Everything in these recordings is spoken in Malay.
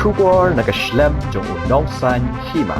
Shubor nakashlem jong unong san hima.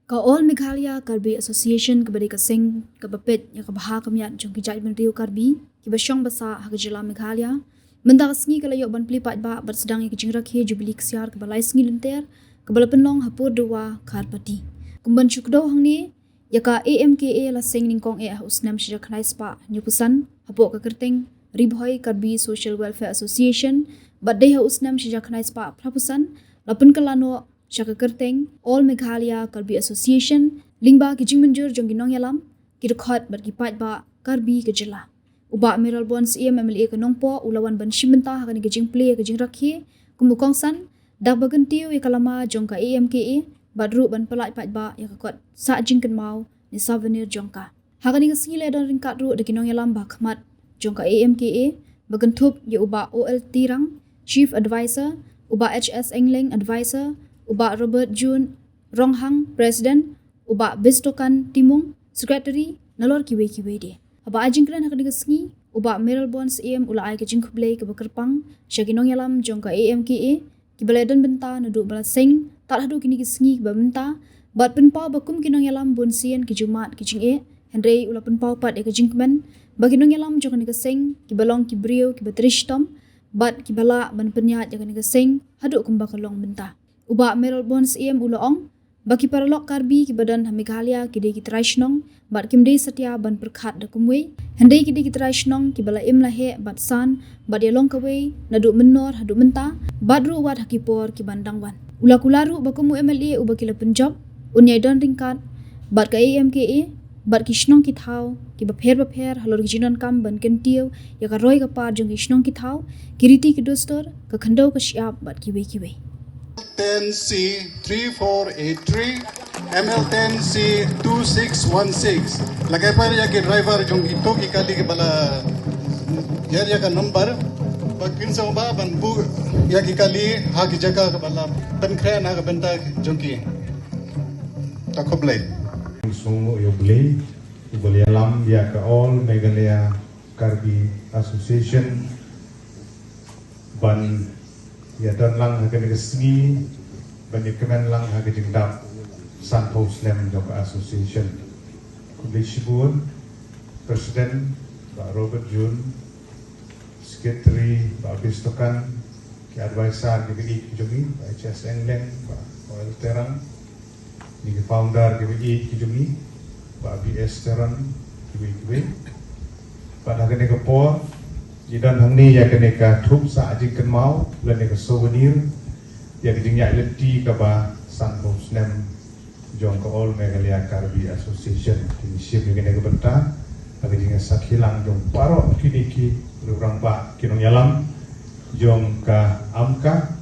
Ka All Meghalaya Karbi Association kabadi kasing kabapit ya kabaha kamyat jong kijai ben Rio Karbi kibasyong basa hagajala Meghalaya benda kasngi kalayo ban plipat ba bersedang ya kijing rakhe jubili ksiar kabalai sngi lenter kabala penlong hapur dewa karpati kumban chukdo hangni ya ka AMKA la sing ningkong usnam shija khnai spa nyukusan hapo ka kerteng Ribhoi Karbi Social Welfare Association badai usnam shija khnai spa prapusan lapun kalano Shaka Kerteng, All Meghalaya Karbi Association, Lingba Kijing Menjur Jong Ginong Yalam, Kirkhot Berkipat Ba Karbi Kejela. Uba Meral Bonds MLA Kanongpo, Ulawan Ban Shimenta Hakani Kijing Play Kijing Rakhi, Kumukong San, Dak Bagantiu Yakalama Jongka AMKA, Badru Ban Palai Pat Ba Yakakot, Sa Jingkan Mau, Ni Souvenir Jongka. Hakani Kasile Don Ringkat Ru de Ginong Yalam Bakmat, Jongka AMKA, Bagantup Ya Uba OL Tirang, Chief Advisor, Uba HS Engling Advisor, Uba Robert Jun Ronghang President Uba Bistokan Timung Secretary Nalor Kiwe de Aba Ajingkran Hakani Kasngi Uba Meral Bonds AM Ula Ai Kajing Kublai Kabakerpang Shaginong Yalam Jongka AMKA Kibaladan Benta Nadu Balasing Tak Hadu Kini Kasngi Kibamenta Bat Penpau Bakum Kinong Yalam Bonsian Kijumat Kijing Henry Ula Penpau Pat Ekajing Kmen Baginong Yalam Jongka Nikasing Kibalong Kibrio Kibatrishtom Bat Kibala Ban Penyat Jakani Kasing Hadu Kumbakalong Benta Uba Meral Bonds AM Ulaong, baki paralok Karbi ki badan Meghalaya ki de ki traishnong, bat kim de satya ban perkhat da kumwe, hendai ki de ki traishnong ki bala im lahe bat san, bat yalong kawe, nadu menor hadu menta, bat ru wat hakipor ki bandangwan. Ula kularu bakumu MLA uba ki la Punjab, unyai don ringkat, bat ka AMKA, bat ki shnong ki thau, ki bapher halor ki jinon kam ban kentiu, ya ka roi ka par jong ki shnong ki thau, ki riti ki dostor, ka khandau ka syiap bat kiwe. ML10C 3483, ML10C 2616. Lagay pa rin yung driver yung ito, kikali bala ya ka number. Pag kinsa mo ba, banbu, ya kikali, hagi jaga ka bala, penkrea na ka benda yung ki. Takoblay. Sungu yoblay, ubali alam ya ka All Meghalaya Karbi Association, ban ya dan lang hagan kesni banyak kemen lang hagan jengdap Santo Slam Joka Association Kubishibun Presiden Pak Robert Jun Secretary Pak Bistokan ki advisor KBI Kijungi Pak HS Engleng Pak Oil Terang ni founder KBI Kijungi Pak BS Terang KBI Pak hagan Kapor Jidan hangni ya keneka trup sa ajingkan mau lan neka souvenir ya kejingnya leti kaba Santo Slam jong ke All Meghalaya Karbi Association inisiatif yang neka benta kejingnya sakhilang jong paro kini lurang ba kinong yalam jong ka amka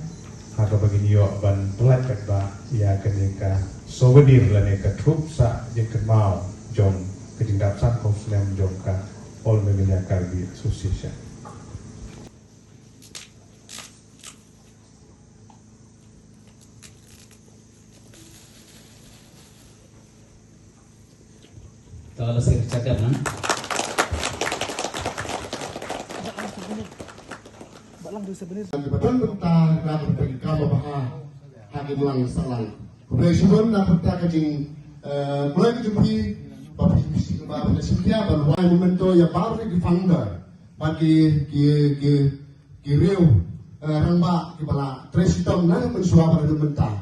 haka bagini yo ban pelat ba ya keneka souvenir lan neka trup sa ajingkan mau jong kejingdap Santo Slam jong ka All Meghalaya Karbi Association. Kalau saya cakap kan, Betul tentang dapat berkata bahwa hakim lang salang. Kemudian dapat kajing mulai kejumpi bagi misi kembali setia bahwa memento ya baru di founder bagi kiriu rangba kepala tresitom nang mensuap pada mentah.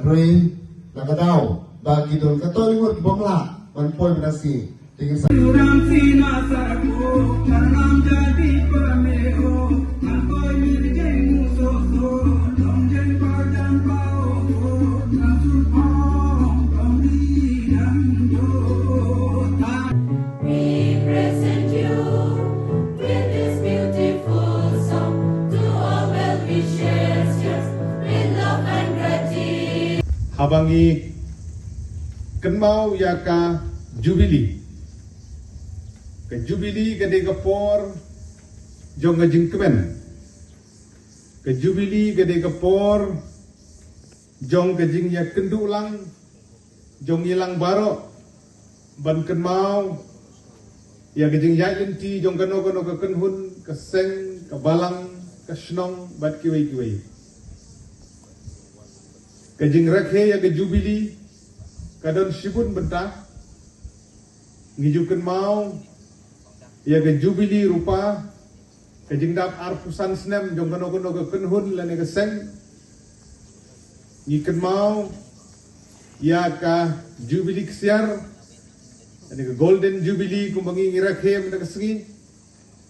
Roy nagadau bagi don katolik bomla Manpoy berasi dengan Habangi kenmau ya ka Jubilee ke Jubilee ke Degapor jong ke jingkemen ke Jubilee ke Degapor jong ke jing ya kendulang jong ilang baro ban kenmau ya ke jing ya inti jong kano ke kenhun ke seng ke balang ke shnong bat kiwei kajing rakhe ya ke jubili kadon shibun bentah ngijukan mau ya ke jubili rupa kajing dap arpusan snem jong kono ke kenhun lane ke seng ngiken mau ya ka jubili ksiar ane ke golden jubilee kumbangi ngirakhe mena ke sengi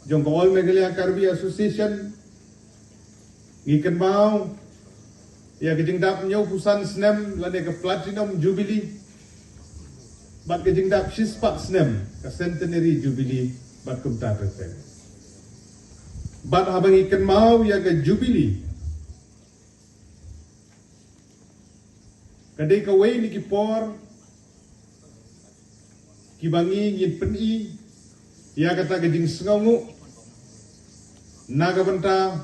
jong ko All Meghalaya Karbi Association ngiken mau ya kajing dap nyau pusan snem lane ke platinum jubilee bat kajing dap shispak snem ke centenary jubilee bat kumta pesen bat habang ikan mau ya ke jubilee kadai kawai ni kipor kibangi ngin peni ya kata kajing sengongu naga benta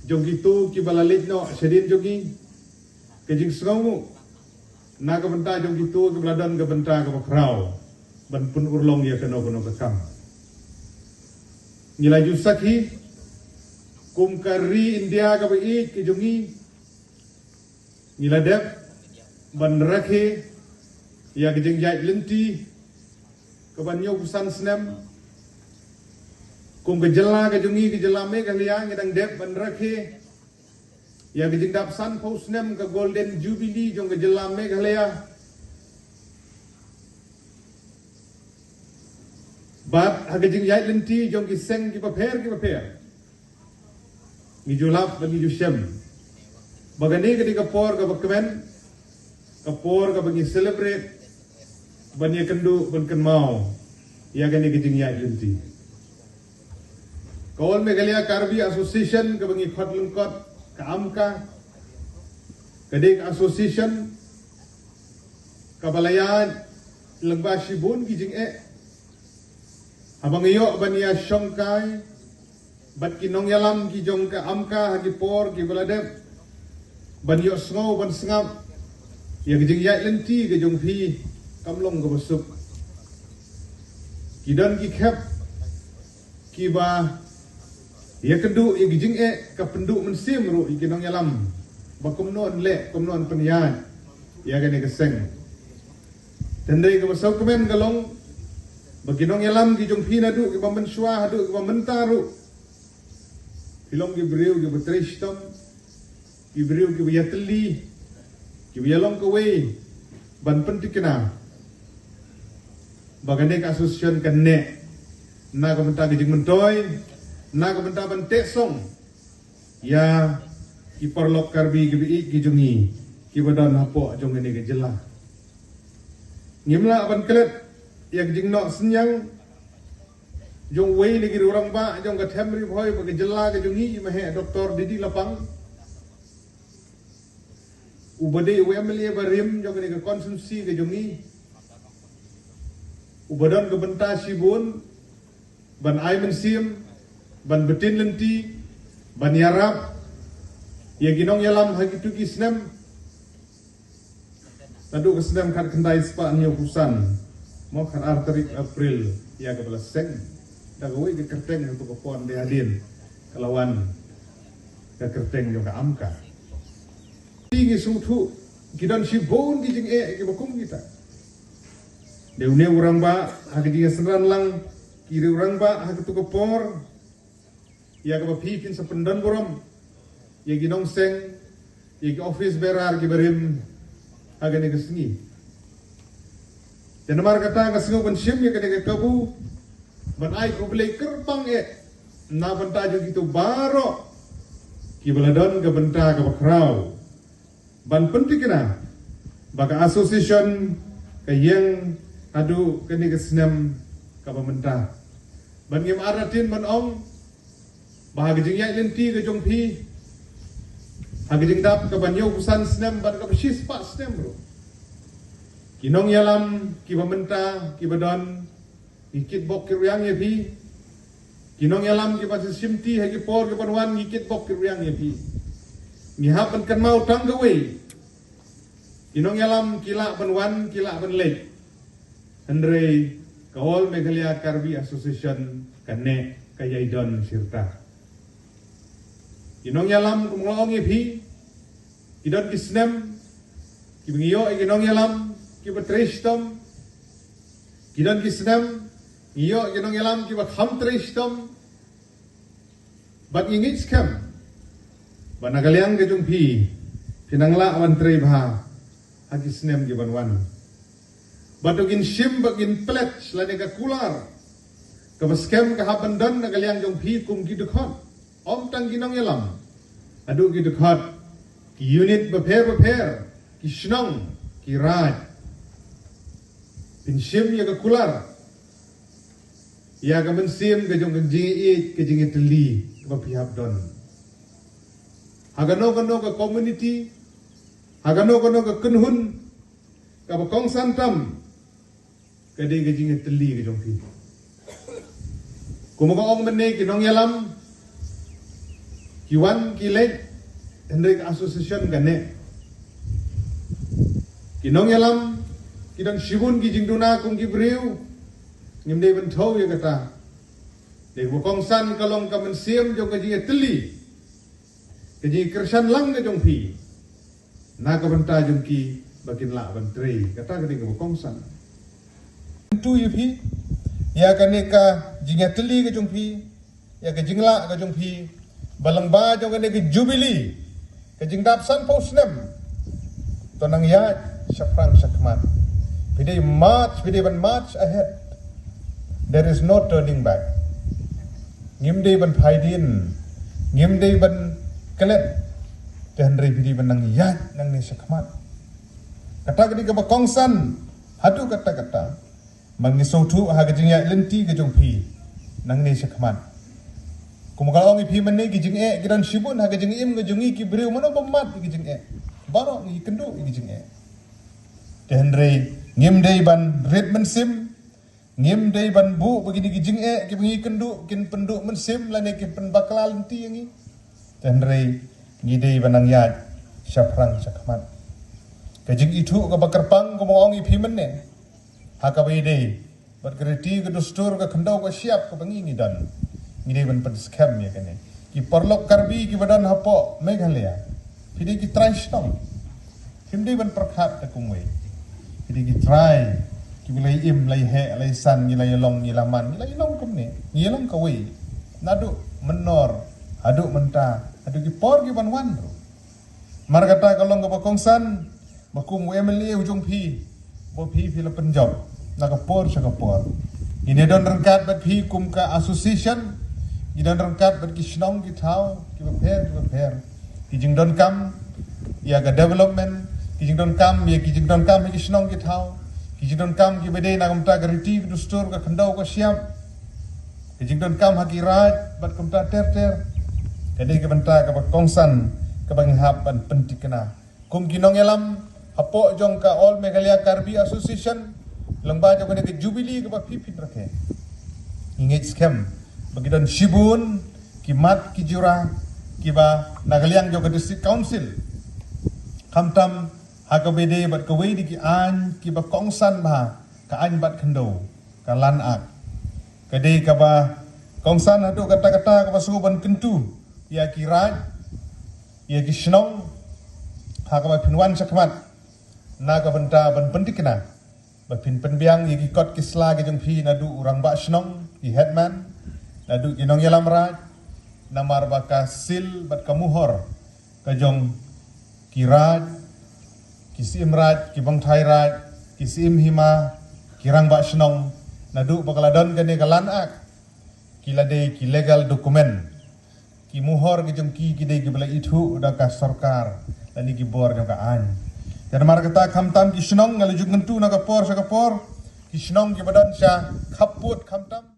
jong gitu kibalalit no sedin jogi kajing sengongu naga benta jong gitu kibaladan ke benta ke bakrau ban pun urlong ya keno kekam ngilaju sakhi kum kari India ka bai ke jongi ngiladep ban rakhe ya kajing jait lenti ke banyo pusan snem kum gejala ke jongi gejala me Meghalaya ngedang dep ban rakhe ya kajing dap san pau snem ke golden jubilee jong gejala Meghalaya bat hagajing jait lenti jong ki seng ki paper ngijulap ban ngijushem bagani ke kapor ke bakmen kapor ke bagi celebrate banyak kendu ban ken mau ya gani gijing jait lenti All Meghalaya Karbi Association ke bagi khot lengkot ke amka kadek association kabalayan lengba shibun gijing abang iyo bania shongkai bat kinong yalam ki jong ka amka hagi por ki baladep ban yo sngo ban sngap ya gijing yai lenti ke jong phi kamlong ke besuk kidan ki khap ki ba ya kedu ya gijing ka penduk mensim ru kinong yalam bakum non le kumnon penyan ya gane keseng tendai ke besuk kemen galong baginong yalam ki jong phi nadu ki bamenswa hadu ki bamentaru hilong ki beriu ki betrishtom ki beriu ki yatli ki yalong ko we ban pentikna bagane ka association kanne na ka menta ki jing mentoy na ka menta ban tesong ya ki parlok karbi ki bi ki jongi ki badan hapo jong ne ke jela ngimla ban kelet yang jing nok senyang jong wei lagi orang ba jong ka them ri boy bagi jela ke jongi mahe Dr. Didi Lapang ubade UMLA barim jong ke konsumsi ke jongi ubadan ke benta sibun ban ai mensim ban betin lenti ban yarap ya ginong yalam hagi tu kisnem tadu kesnem kat kendai spa nyo pusan mau kan arterik April ya ke belas seng dah gawe ke kerteng untuk ke pon diadin kelawan ke kerteng juga amka tinggi sutu kidan sibon di jeng ke bakum kita deune urang ba hak dia senran lang kiri urang ba hak tu ke por ya ke bapipin sependan borom ya ginong seng ya ke office berar ke berim agane ke sengi dan mar kata ka sengo ban sim ya kene kabu ban ai ko blai kerbang na banta jo gitu baro ki baladon ka banta ka bakrau ban pentikna baka association ka yang adu kene ke senam ka pementa ban ngem aratin ban ong bahag jing ya lenti ke jong phi hag jing dap ka ban yo pusan senam ban ka psis pa senam bro kinong yalam ki pementa ki badon ikit bok kiryang ye pi kinong yalam ki pas simti hagi por ki panwan ikit bok kiryang ye pi ni hapan kan mau tang gawe kinong yalam kila panwan kila panlek andre ka All Meghalaya Karbi Association kanne kayaidon sirta kinong yalam kumulong ye pi Kidan kisnem, kibangiyo ikinong yalam, kibatrishtam, kidan kisnem, iyo ikinong yalam, kibakhamtrishtam, bat ingit skem, banagalyang kajong pi, pinangla awan bha, hakisnem kibanwan. Batugin shim bagin pledge lanega kular, kabaskem kahabandan nagalyang jong pi kum gidukot, om tang ginong yalam, adu gidukot, ki unit beper, ki shnong, ki raj, pinshim yaga kular, yaga mensim kajong kajing teli, kabapihap don. Hagano ka community, hagano ka kunhun, kabakong santam, kadai kajing teli kajong pi. Kumakaong menay kinong yalam, kiwan kilet, Hendrik Association gane. Kinong yalam, kidan shibun ki jingduna kung gibriu, ngimde bentau ya kata. Dek bukong san kalong kamansiam jong kajing teli, kajing kersan lang ka jong pi. Na kabanta jong ki bakin la bantri, kata kading bukong san. Tu yu pi, ya kaneka jing teli ka jong pi, ya kajing la ka jong pi, balang ba jong kaneka jubilee. Kajing dapsan posnem tonang ya syafrang syakmat pidai ban march ahead, there is no turning back. Ngimdei ban phaidin, ngimdei ban kelet tehandrei pidai ban nang ya nang ne syakmat kata kadi ka bakongsan hadu kata mangisautu ha kajing ya lenti kajong pi nang ne syakmat. Kumakaong ipi manay kijing kiran shibun ha kijing im kajungi kibriu mana pemat kijing barok ni kendu kijing Tehendrei ngimdei ban red mensim, ngimdei ban bu begini kijing kibengi kendu kin penduk mensim lane kin penbakal lenti yangi. Tehendrei ngidei banang yad syafrang syakmat. Kajing itu ka bakerpang kumakaong ipi manay ha kabaidei bat kereti ke dustur ke kendau ke siap ke bengi ngidan. Ngide ban pedskam ya kene ki perlok karbi ki badan hapo Meghalaya pidi ki try stong kimde ban perkhat ta kungwe pidi ki try ki bilai im lai he lai san ni lai long ni laman ni lai long kumne ni long kawe nadu menor adu menta adu ki por ki ban wan mar kata kalong ka bakongsan bakum emeli ujung pi bo pi la penjob na ka por sa ka por ini don rengkat bat pi kum ka association Gidan rengkat bat kishnong kitau ki beper kijing don kam ya ga development kijing don kam ya kijing don kam kishnong kitau kijing don kam ki bede na kamta gariti dustur ka khandau ka siap kijing don kam hakirat bat kamta ter kadai ka banta ka bakongsan ka banghap ban pentikna kum kinong yalam hapo jong ka All Meghalaya Karbi Association lengba jong ka jubilee ka pipin rakhe ingit scam bagidan shibun kimat kijura kiba nagaliang jo ka district council kamtam hakabede bat kawei di ki an kiba kongsan ba ka an bat khando ka lanak kade ka ba kongsan hadu kata-kata ka basu ban kentu ya kiraj ya kishnong hakaba pinwan sakmat na ka benta ban pentikna ba pin penbiang ya ki kot kisla ki jong phi nadu urang ba shnong ki headman nadu kinong yalam raj namar baka sil bat kamuhor kajong kiraj kisim raj kibang thai raj kisim hima kirang ba shnong nadu bakaladon kane kalanak kilade ki legal dokumen ki muhor kajong ki kidai ki bala itu udah ka sarkar lani ki bor jong ka an dan mar kata khamtam ki shnong ngalujuk ngentu na ka por sa ka por ki shnong ki badan sya khaput khamtam